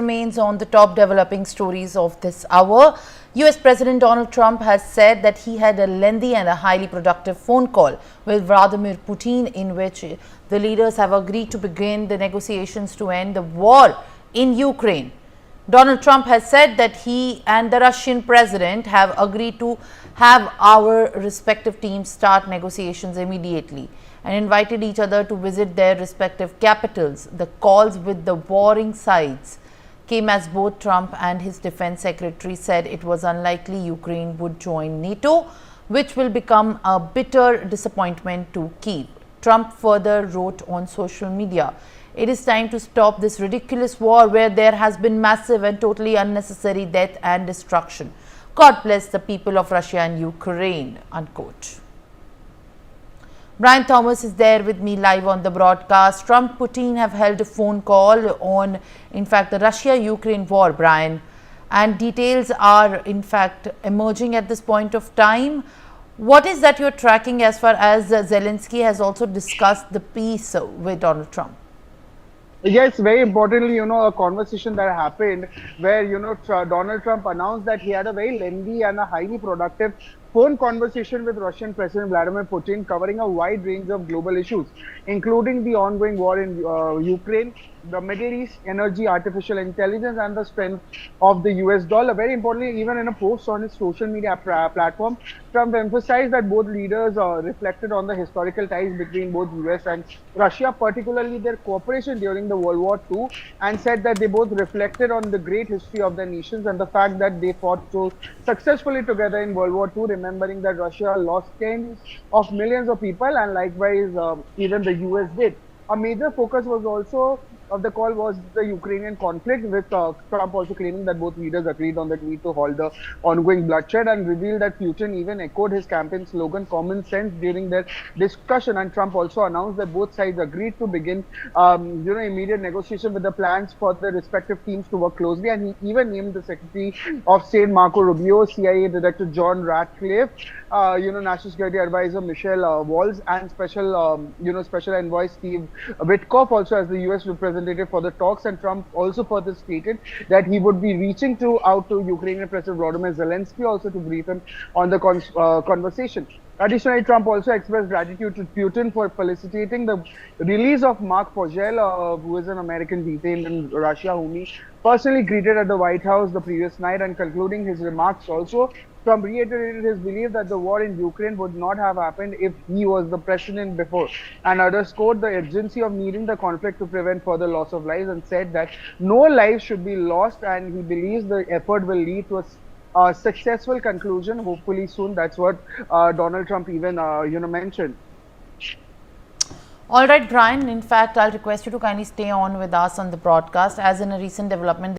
remains on the top developing stories of this hour. US President Donald Trump has said that he had a lengthy and a highly productive phone call with Vladimir Putin, in which the leaders have agreed to begin the negotiations to end the war in Ukraine. Donald Trump has said that he and the Russian president have agreed to have our respective teams start negotiations immediately and invited each other to visit their respective capitals. The calls with the warring sides came as both Trump and his defense secretary said it was unlikely Ukraine would join NATO, which will become a bitter disappointment to Kyiv. Trump further wrote on social media, "It is time to stop this ridiculous war where there has been massive and totally unnecessary death and destruction. God bless the people of Russia and Ukraine," unquote. Brian Thomas is there with me live on the broadcast. Trump Putin have held a phone call on, in fact, the Russia-Ukraine war, Brian, and details are, in fact, emerging at this point of time. What is that you're tracking as far as Zelensky has also discussed the peace with Donald Trump? Yes, very importantly, a conversation that happened where, Donald Trump announced that he had a very lengthy and a highly productive phone conversation with Russian President Vladimir Putin, covering a wide range of global issues, including the ongoing war in Ukraine, the Middle East, energy, artificial intelligence, and the strength of the US dollar. Very importantly, even in a post on his social media platform, Trump emphasized that both leaders reflected on the historical ties between both US and Russia, particularly their cooperation during the World War II, and said that they both reflected on the great history of their nations and the fact that they fought so successfully together in World War II, remembering that Russia lost tens of millions of people, and likewise even the US did. A major focus was also of the call was the Ukrainian conflict, with Trump also claiming that both leaders agreed on the need to halt the ongoing bloodshed, and revealed that Putin even echoed his campaign slogan "Common Sense" during their discussion. And Trump also announced that both sides agreed to begin, immediate negotiation with the plans for the respective teams to work closely. And he even named the Secretary of State Marco Rubio, CIA Director John Ratcliffe, National Security Advisor Michelle Walls, and Special Envoy Steve Witkoff also as the U.S. representative for the talks. And Trump also further stated that he would be reaching out to Ukrainian President Volodymyr Zelensky also to brief him on the conversation. Additionally, Trump also expressed gratitude to Putin for facilitating the release of Mark Fogel, who is an American detained in Russia, whom he personally greeted at the White House the previous night. And concluding his remarks also, Trump reiterated his belief that the war in Ukraine would not have happened if he was the president before, and underscored the urgency of needing the conflict to prevent further loss of lives, and said that no lives should be lost, and he believes the effort will lead to a successful conclusion, hopefully soon. That's what Donald Trump even mentioned. All right, Brian. In fact, I'll request you to kindly stay on with us on the broadcast, as in a recent development